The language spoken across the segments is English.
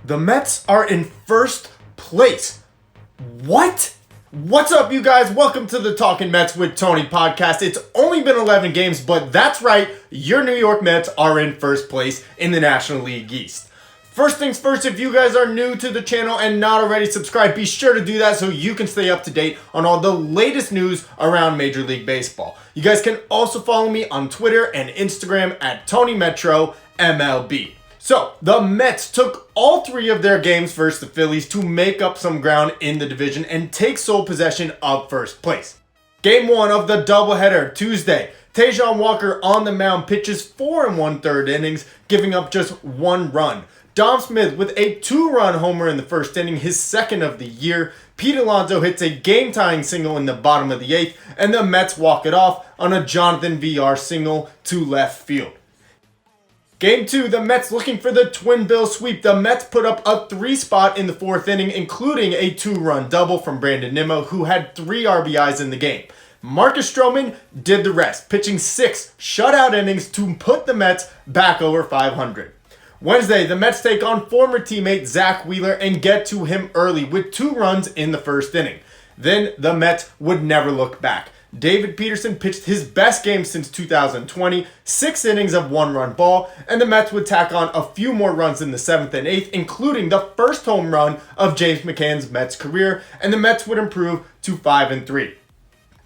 The Mets are in first place. What? What's up, you guys? Welcome to the Talkin Mets with Tony podcast. It's only been 11 games, but that's right, your New York Mets are in first place in the National League East. First things first, if you guys are new to the channel and not already subscribed, be sure to do that so you can stay up to date on all the latest news around Major League Baseball. You guys can also follow me on Twitter and Instagram at TonyMetroMLB. So, the Mets took all three of their games versus the Phillies to make up some ground in the division and take sole possession of first place. Game 1 of the doubleheader Tuesday, Taijuan Walker on the mound pitches 4 1/3 innings, giving up just 1 run. Dom Smith with a 2-run homer in the first inning, his second of the year. Pete Alonso hits a game-tying single in the bottom of the 8th, and the Mets walk it off on a Jonathan VR single to left field. Game 2, the Mets looking for the Twin Bill sweep. The Mets put up a 3 spot in the 4th inning, including a 2-run double from Brandon Nimmo, who had 3 RBIs in the game. Marcus Stroman did the rest, pitching 6 shutout innings to put the Mets back over 500. Wednesday, the Mets take on former teammate Zach Wheeler and get to him early with 2 runs in the first inning. Then the Mets would never look back. David Peterson pitched his best game since 2020, 6 innings of 1-run ball, and the Mets would tack on a few more runs in the 7th and 8th, including the first home run of James McCann's Mets career, and the Mets would improve to 5-3.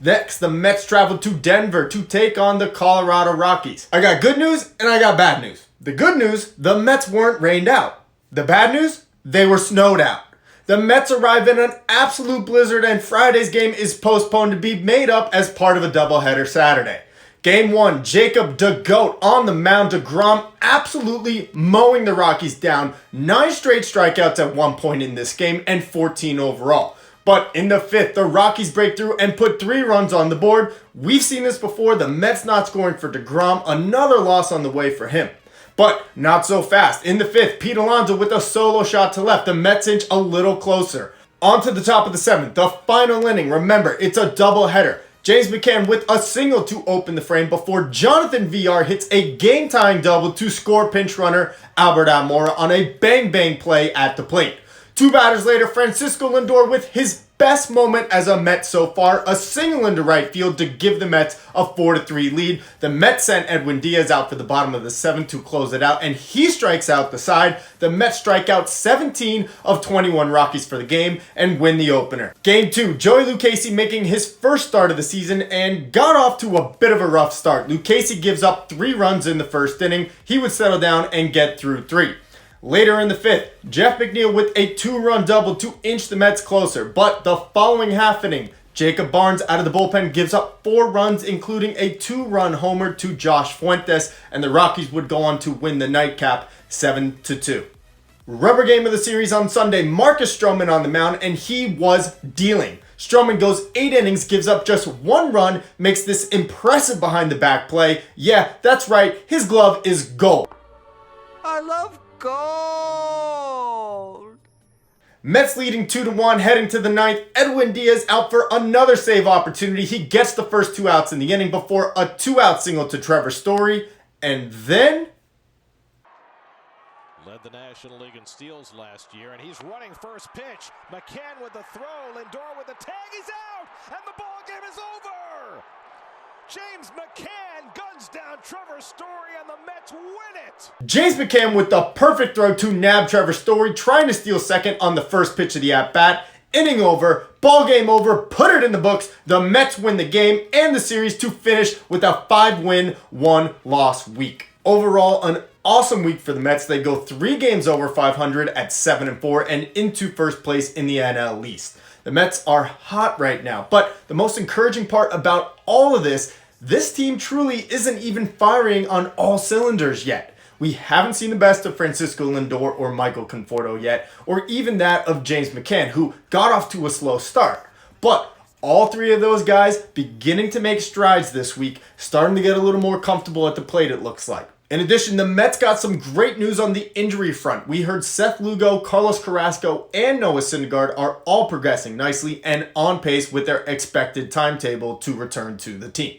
Next, the Mets traveled to Denver to take on the Colorado Rockies. I got good news and I got bad news. The good news, the Mets weren't rained out. The bad news, they were snowed out. The Mets arrive in an absolute blizzard and Friday's game is postponed to be made up as part of a doubleheader Saturday. Game 1, Jacob DeGoat on the mound, DeGrom absolutely mowing the Rockies down. 9 straight strikeouts at one point in this game and 14 overall. But in the 5th, the Rockies break through and put 3 runs on the board. We've seen this before, the Mets not scoring for DeGrom, another loss on the way for him. But not so fast. In the 5th, Pete Alonso with a solo shot to left. The Mets inch a little closer. On to the top of the 7th, the final inning. Remember, it's a doubleheader. James McCann with a single to open the frame before Jonathan VR hits a game-tying double to score pinch runner Albert Almora on a bang-bang play at the plate. 2 batters later, Francisco Lindor with his best moment as a Met so far, a single into right field to give the Mets a 4-3 lead. The Mets sent Edwin Diaz out for the bottom of the 7th to close it out, and he strikes out the side. The Mets strike out 17 of 21 Rockies for the game and win the opener. Game 2, Joey Lucchesi making his first start of the season and got off to a bit of a rough start. Lucchesi gives up 3 runs in the first inning. He would settle down and get through 3. Later in the 5th, Jeff McNeil with a 2-run double to inch the Mets closer. But the following half inning, Jacob Barnes out of the bullpen gives up 4 runs, including a 2-run homer to Josh Fuentes, and the Rockies would go on to win the nightcap 7-2. Rubber game of the series on Sunday, Marcus Stroman on the mound, and he was dealing. Stroman goes 8 innings, gives up just 1 run, makes this impressive behind-the-back play. Yeah, that's right, his glove is gold. I love gold. Mets leading 2-1 heading to the 9th. Edwin Diaz out for another save opportunity. He gets the first 2 outs in the inning before a 2-out single to Trevor Story. And then led the National League in steals last year, and he's running first pitch. McCann with the throw, Lindor with the tag. He's out, and the ball game is over. James McCann guns down Trevor Story, and the Mets win it. James McCann with the perfect throw to nab Trevor Story, trying to steal second on the first pitch of the at-bat. Inning over, ball game over, put it in the books. The Mets win the game and the series to finish with a 5-win, 1-loss week. Overall, an awesome week for the Mets. They go 3 games over 500 at 7-4 and into first place in the NL East. The Mets are hot right now, but the most encouraging part about all of this team truly isn't even firing on all cylinders yet. We haven't seen the best of Francisco Lindor or Michael Conforto yet, or even that of James McCann, who got off to a slow start. But all 3 of those guys beginning to make strides this week, starting to get a little more comfortable at the plate, it looks like. In addition, the Mets got some great news on the injury front. We heard Seth Lugo, Carlos Carrasco, and Noah Syndergaard are all progressing nicely and on pace with their expected timetable to return to the team.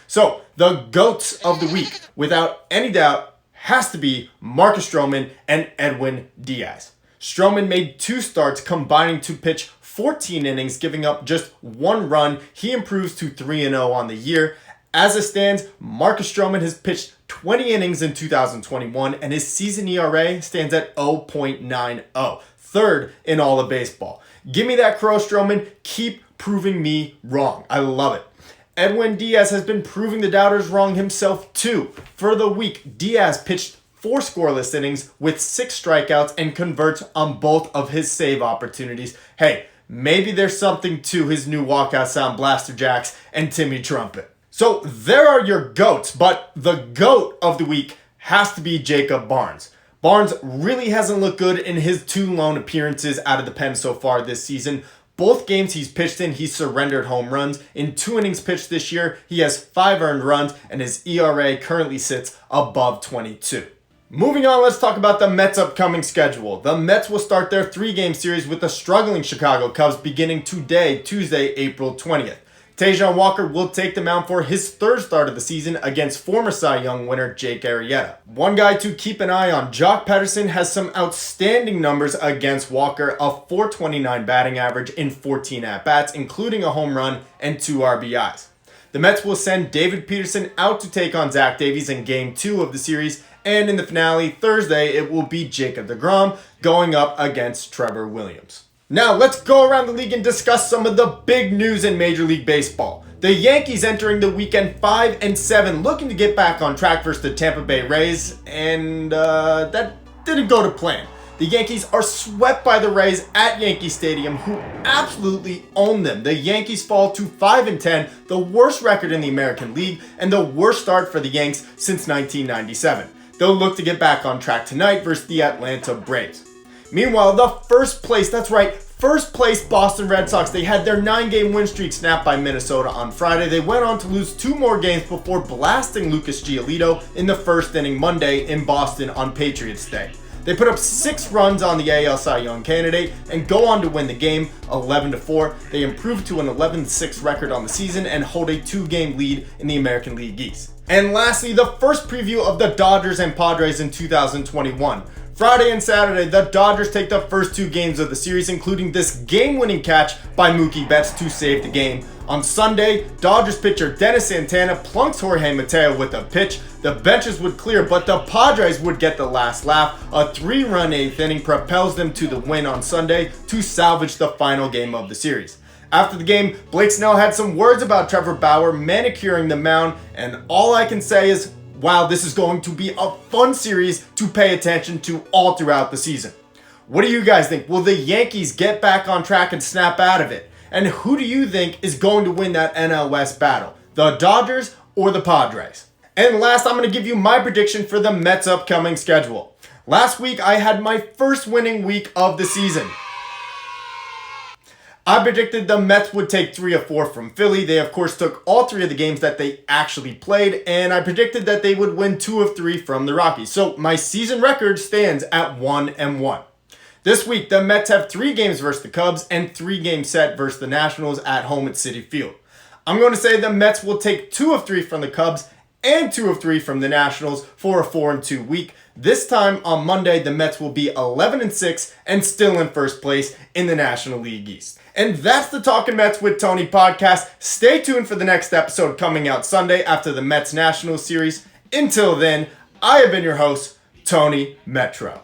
So, the GOATs of the week, without any doubt, has to be Marcus Stroman and Edwin Diaz. Stroman made 2 starts, combining to pitch 14 innings, giving up just 1 run. He improves to 3-0 on the year. As it stands, Marcus Stroman has pitched 20 innings in 2021, and his season ERA stands at 0.90, third in all of baseball. Give me that crow, Stroman. Keep proving me wrong. I love it. Edwin Diaz has been proving the doubters wrong himself too. For the week, Diaz pitched 4 scoreless innings with 6 strikeouts and converts on both of his save opportunities. Hey, maybe there's something to his new walkout sound, Blaster Jacks and Timmy Trumpet. So there are your GOATs, but the GOAT of the week has to be Jacob Barnes. Barnes really hasn't looked good in his 2 lone appearances out of the pen so far this season. Both games he's pitched in, he's surrendered home runs. In 2 innings pitched this year, he has 5 earned runs, and his ERA currently sits above 22. Moving on, let's talk about the Mets' upcoming schedule. The Mets will start their 3-game series with the struggling Chicago Cubs beginning today, Tuesday, April 20th. Taijuan Walker will take the mound for his 3rd start of the season against former Cy Young winner Jake Arrieta. One guy to keep an eye on, Jock Pederson has some outstanding numbers against Walker, a .429 batting average in 14 at-bats, including a home run and 2 RBIs. The Mets will send David Peterson out to take on Zach Davies in Game 2 of the series, and in the finale, Thursday, it will be Jacob deGrom going up against Trevor Williams. Now, let's go around the league and discuss some of the big news in Major League Baseball. The Yankees entering the weekend 5-7, looking to get back on track versus the Tampa Bay Rays, and that didn't go to plan. The Yankees are swept by the Rays at Yankee Stadium, who absolutely own them. The Yankees fall to 5-10, the worst record in the American League, and the worst start for the Yanks since 1997. They'll look to get back on track tonight versus the Atlanta Braves. Meanwhile, the first place Boston Red Sox, they had their 9-game win streak snapped by Minnesota on Friday. They went on to lose 2 more games before blasting Lucas Giolito in the 1st inning Monday in Boston on Patriots Day. They put up 6 runs on the AL Cy Young candidate and go on to win the game 11-4. They improved to an 11-6 record on the season and hold a 2-game lead in the American League East. And lastly, the first preview of the Dodgers and Padres in 2021. Friday and Saturday, the Dodgers take the first 2 games of the series, including this game-winning catch by Mookie Betts to save the game. On Sunday, Dodgers pitcher Dennis Santana plunks Jorge Mateo with a pitch. The benches would clear, but the Padres would get the last laugh. A 3-run 8th inning propels them to the win on Sunday to salvage the final game of the series. After the game, Blake Snell had some words about Trevor Bauer manicuring the mound, and all I can say is, wow, this is going to be a fun series to pay attention to all throughout the season. What do you guys think? Will the Yankees get back on track and snap out of it? And who do you think is going to win that NL West battle? The Dodgers or the Padres? And last, I'm going to give you my prediction for the Mets' upcoming schedule. Last week, I had my first winning week of the season. I predicted the Mets would take 3 of 4 from Philly. They, of course, took all 3 of the games that they actually played, and I predicted that they would win 2 of 3 from the Rockies. So my season record stands at 1-1. This week, the Mets have 3 games versus the Cubs and 3 games set versus the Nationals at home at Citi Field. I'm going to say the Mets will take 2 of 3 from the Cubs and 2 of 3 from the Nationals for a 4-2 week. This time on Monday, the Mets will be 11-6 and still in first place in the National League East. And that's the Talkin' Mets with Tony podcast. Stay tuned for the next episode coming out Sunday after the Mets Nationals series. Until then, I have been your host, Tony Metro.